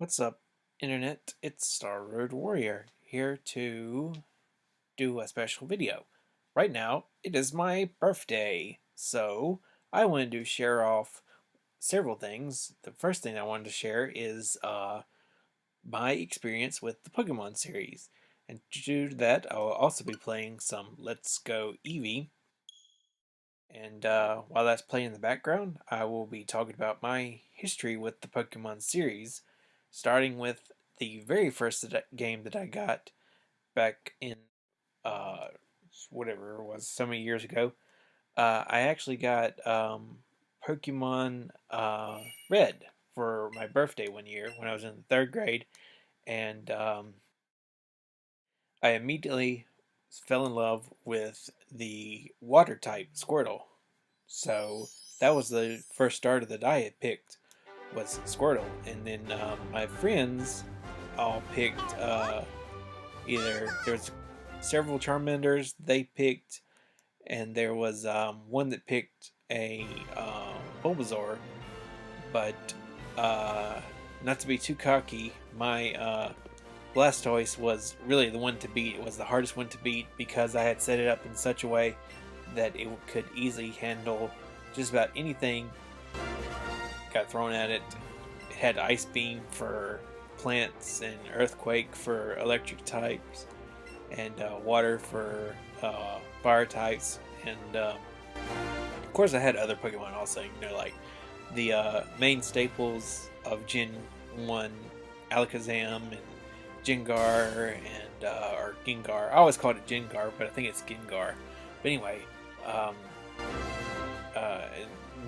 What's up, Internet? It's StarRoadWarrior here to do a special video. Right now, it is my birthday, so I wanted to share off several things. The first thing I wanted to share is my experience with the Pokemon series. And to do that, I will also be playing some Let's Go Eevee. And while that's playing in the background, I will be talking about my history with the Pokemon series, starting with the very first game that I got back in uh, whatever it was, so many years ago. I actually got Pokemon Red for my birthday one year when I was in the third grade, and I immediately fell in love with the water type Squirtle. So that was the first starter that I had picked was Squirtle, and then my friends all picked either there was several Charmanders they picked, and there was one that picked a Bulbasaur, but not to be too cocky, my Blastoise was really the one to beat. It was the hardest one to beat because I had set it up in such a way that it could easily handle just about anything got thrown at it. It had Ice Beam for plants and Earthquake for electric types, and Water for fire types, and of course I had other Pokemon also, like the main staples of Gen 1, Alakazam and Gengar and or Gengar. I always called it Gengar, but I think it's Gengar. But anyway, and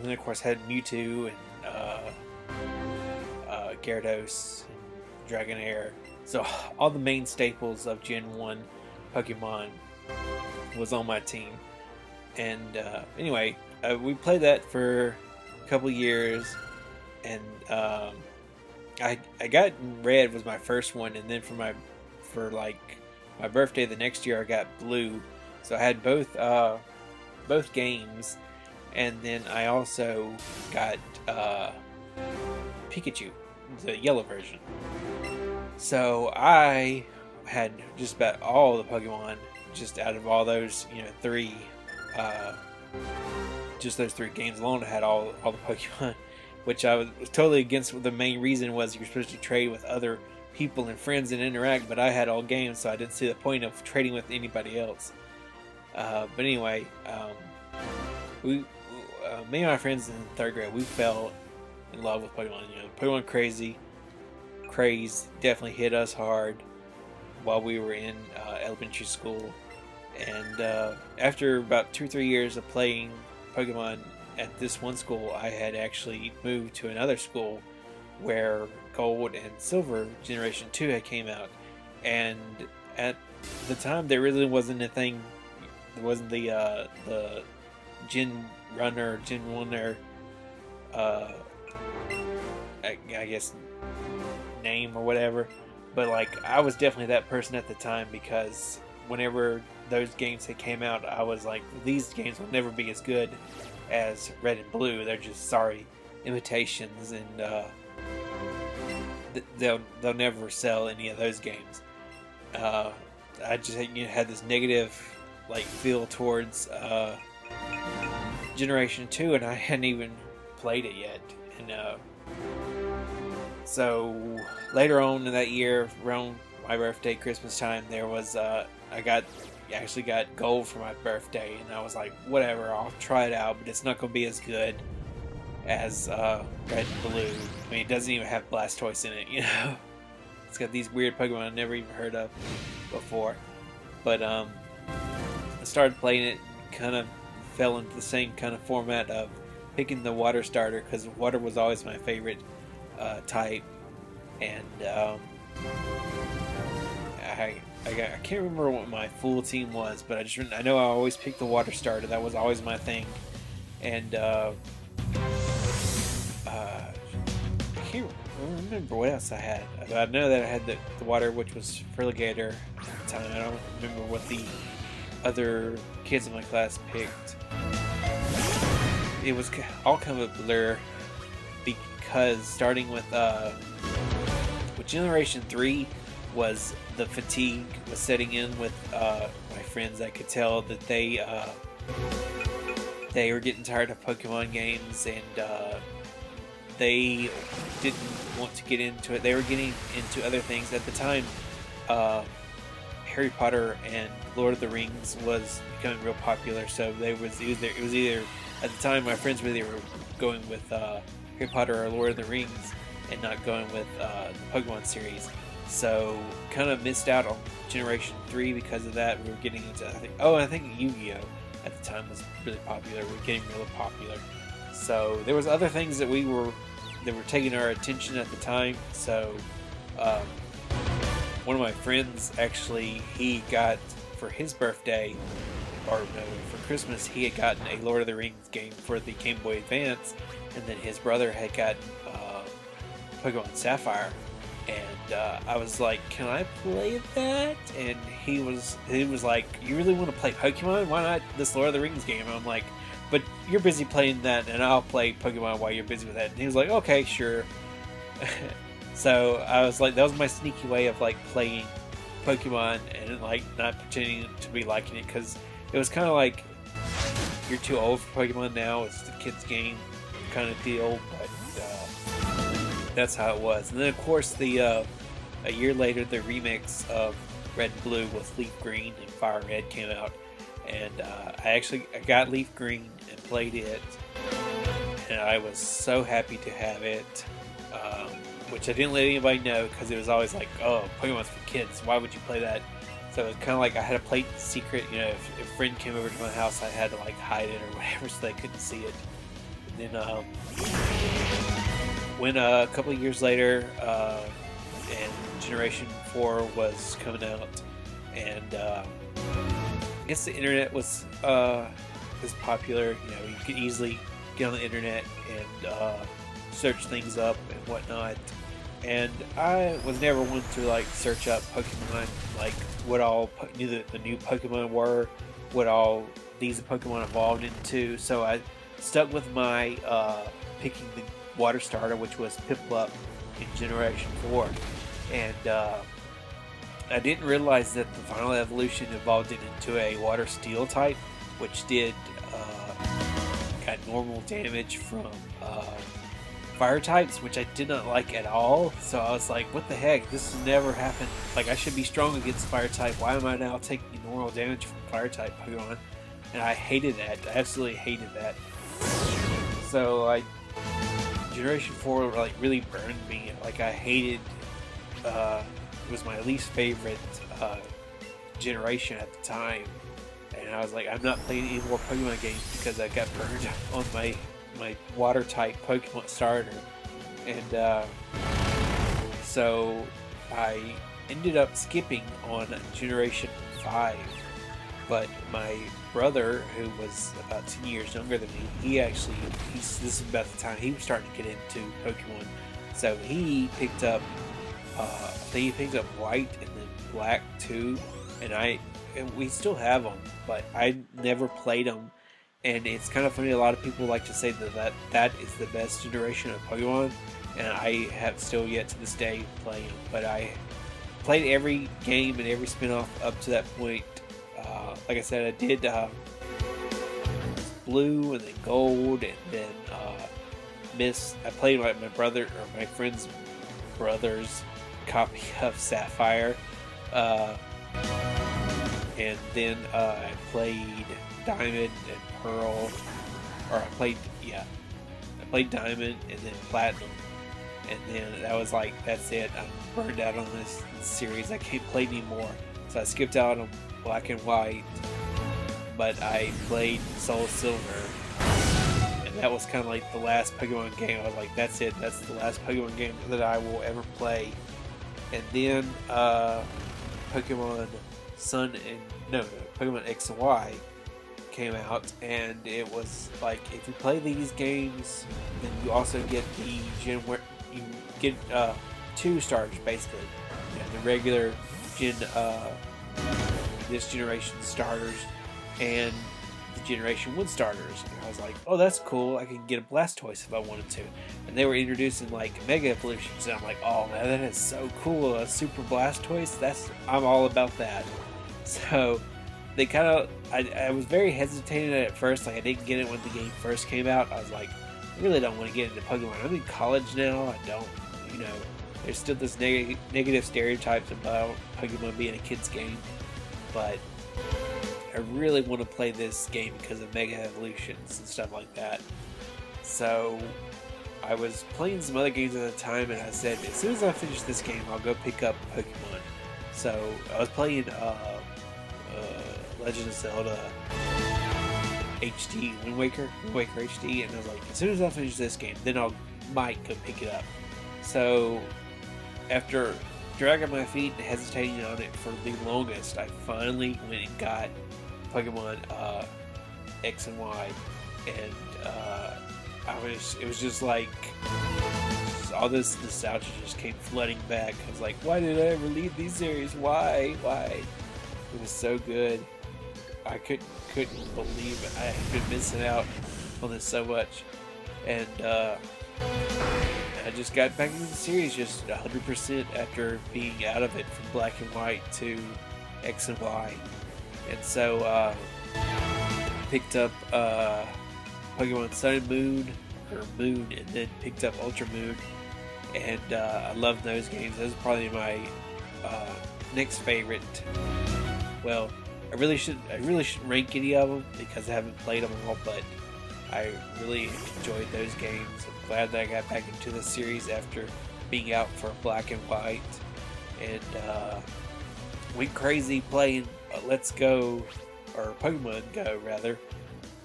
then of course had Mewtwo and Gyarados and Dragonair. So all the main staples of Gen 1 Pokemon was on my team. And anyway, we played that for a couple years, and I got Red was my first one, and then for my birthday the next year I got Blue. So I had both games, and then I also got Pikachu, the yellow version. So I had just about all the Pokemon, just out of all those, three, just those three games alone. I had all the Pokemon, which I was totally against. The main reason was you're supposed to trade with other people and friends and interact, but I had all games, so I didn't see the point of trading with anybody else. But anyway, me and my friends in third grade, we fell in love with Pokemon. Pokemon craze definitely hit us hard while we were in elementary school. And after about 2 or 3 years of playing Pokemon at this one school, I had actually moved to another school where Gold and Silver Generation 2 had came out. And at the time, there really wasn't a thing. There wasn't the Gen Runner, Gen 1er, I guess, name or whatever. But like, I was definitely that person at the time, because whenever those games had came out, I was like, these games will never be as good as Red and Blue. They're just sorry imitations, and they'll never sell any of those games. I just had this negative feel towards Generation 2, and I hadn't even played it yet. And so later on in that year, around my birthday, Christmas time, there was I actually got Gold for my birthday, and I was like, whatever, I'll try it out, but it's not going to be as good as Red and Blue. I mean, it doesn't even have Blastoise in it, It's got these weird Pokemon I've never even heard of before. But I started playing it, kind of fell into the same kind of format of picking the water starter, because water was always my favorite type. And I can't remember what my full team was, but I know I always picked the water starter. That was always my thing. And I can't remember what else I had. I know that I had the water, which was Feraligatr at the time. I don't remember what the other kids in my class picked. It was all kind of a blur, because starting with With Generation 3 was the fatigue was setting in with my friends. I could tell that they were getting tired of Pokemon games, and they didn't want to get into it. They were getting into other things at the time. Harry Potter and Lord of the Rings was becoming real popular, so it was either at the time my friends were going with Harry Potter or Lord of the Rings and not going with the Pokemon series. So kind of missed out on Generation 3 because of that. We were getting into I think Yu-Gi-Oh! At the time was really popular. We were getting really popular. So there was other things that were taking our attention at the time. So one of my friends actually, he got for his birthday, or no, for Christmas, he had gotten a Lord of the Rings game for the Game Boy Advance, and then his brother had gotten Pokemon Sapphire, and I was like, "Can I play that?" And he was like, "You really want to play Pokemon? Why not this Lord of the Rings game?" And I'm like, "But you're busy playing that, and I'll play Pokemon while you're busy with that." And he was like, "Okay, sure." So I was like, that was my sneaky way of like playing Pokemon and like not pretending to be liking it, because it was kind of like, you're too old for Pokemon now, it's the kids game kind of deal, but that's how it was. And then of course a year later the remix of Red and Blue with Leaf Green and Fire Red came out, and I got Leaf Green and played it, and I was so happy to have it. Which I didn't let anybody know, because it was always like, oh, Pokemon's for kids, why would you play that? So it was kind of like I had to play it in secret. You know, if a friend came over to my house, I had to like hide it or whatever so they couldn't see it. And then when a couple of years later, and Generation 4 was coming out, and I guess the internet was popular. You know, you could easily get on the internet and search things up and whatnot, and I was never one to like search up Pokemon, like what all the new Pokemon were, what all these Pokemon evolved into. So I stuck with my picking the water starter, which was Piplup in Generation 4, and I didn't realize that the final evolution evolved it into a water steel type, which did got normal damage from fire types, which I did not like at all. So I was like, what the heck, this has never happened. Like, I should be strong against fire type. Why am I now taking normal damage from fire type Pokemon? And I hated that. I absolutely hated that. So Generation 4 like really burned me. Like, I hated it was my least favorite generation at the time, and I was like, I'm not playing any more Pokemon games because I got burned on my water type Pokemon starter. And so I ended up skipping on Generation 5, but my brother, who was about 10 years younger than me, this is about the time he was starting to get into Pokemon, so he picked up I think he picked up White and then Black too, and we still have them, but I never played them. And it's kind of funny, a lot of people like to say that is the best generation of Pokemon, and I have still yet to this day played them. But I played every game and every spin-off up to that point. Like I said, I did Blue and then Gold, and then I played my brother, or my friend's brother's copy of Sapphire, and then I played Diamond and Pearl, or I played Diamond and then Platinum, and then that was like, that's it, I'm burned out on this series, I can't play anymore. So I skipped out on Black and White, but I played Soul Silver, and that was kind of like the last Pokemon game. I was like, that's it, that's the last Pokemon game that I will ever play. And then Pokemon Pokemon X and Y came out, and it was like, if you play these games, then you also get the gen where you get 2 starters basically. You know, the regular gen this generation starters, and the Generation 1 starters. And I was like, oh, that's cool. I can get a Blastoise if I wanted to. And they were introducing like Mega Evolutions. And I'm like, oh man, that is so cool. A Super Blastoise? I'm all about that. So they kind of, I was very hesitated at first. Like I didn't get it when the game first came out. I was like, I really don't want to get into Pokemon. I'm in college now. I don't, there's still this negative stereotypes about Pokemon being a kid's game. But I really want to play this game because of Mega Evolutions and stuff like that. So I was playing some other games at the time, and I said, as soon as I finish this game, I'll go pick up Pokemon. So I was playing Legend of Zelda HD, Wind Waker HD, and I was like, as soon as I finish this game, then might go pick it up. So after dragging my feet and hesitating on it for the longest, I finally went and got Pokemon X and Y, and it was just like all this nostalgia just came flooding back. I was like, why did I ever leave these series? Why? It was so good. I couldn't believe it. I had been missing out on this so much, and I just got back into the series just 100% after being out of it from Black and White to X and Y. And so picked up Pokemon Sun and Moon, and then picked up Ultra Moon, and I love those games. Those are probably my next favorite. Well, I really shouldn't rank any of them because I haven't played them all, but I really enjoyed those games. I'm glad that I got back into the series after being out for Black and White, and went crazy playing Let's Go, or Pokemon Go rather,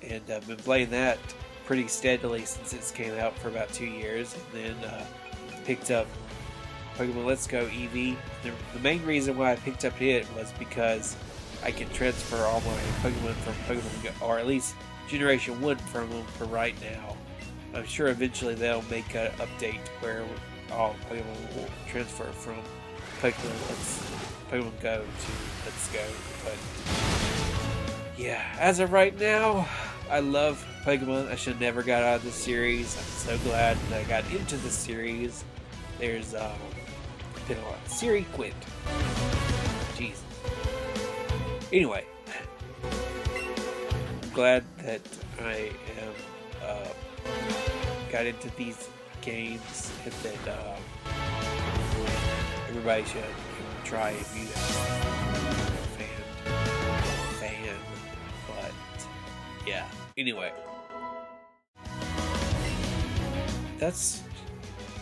and I've been playing that pretty steadily since it came out for about 2 years, and then picked up Pokemon Let's Go Eevee. The main reason why I picked up it was because I can transfer all my Pokemon from Pokemon Go, or at least Generation 1 from them for right now. I'm sure eventually they'll make an update where all Pokemon will transfer from Pokemon Go to Let's Go. But yeah, as of right now, I love Pokemon. I should have never got out of the series. I'm so glad that I got into the series. There's been a lot. Siri quit. Jeez. Anyway, I'm glad that I am got into these games, and that everybody should try if you fan. But yeah. Anyway, that's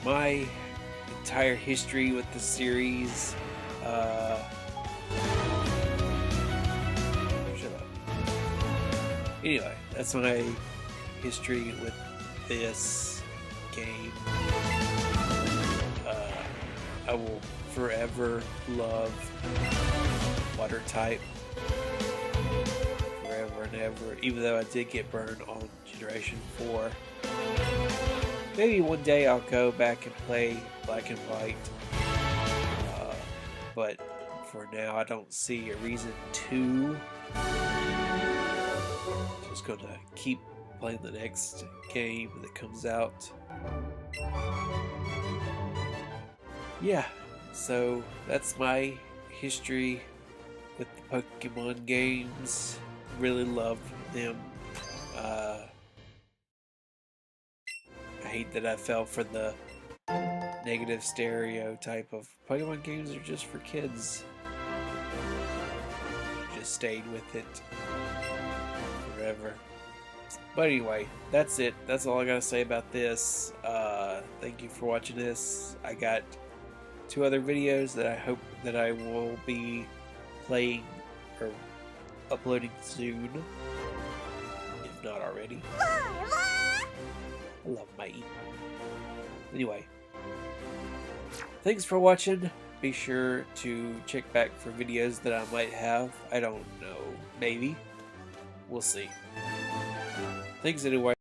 my entire history with the series. Anyway, that's my history with this game. I will forever love Water type. Forever and ever. Even though I did get burned on Generation 4. Maybe one day I'll go back and play Black and White. But for now, I don't see a reason to. Just gonna keep playing the next game that comes out. Yeah, so that's my history with the Pokemon games. Really love them. I hate that I fell for the negative stereotype of Pokemon games are just for kids. Just stayed with it forever. But anyway, that's it. That's all I gotta say about this. Thank you for watching this. I got 2 other videos that I hope that I will be playing or uploading soon, if not already. I love my email. Anyway, thanks for watching. Be sure to check back for videos that I might have. I don't know. Maybe. We'll see. Thanks anyway.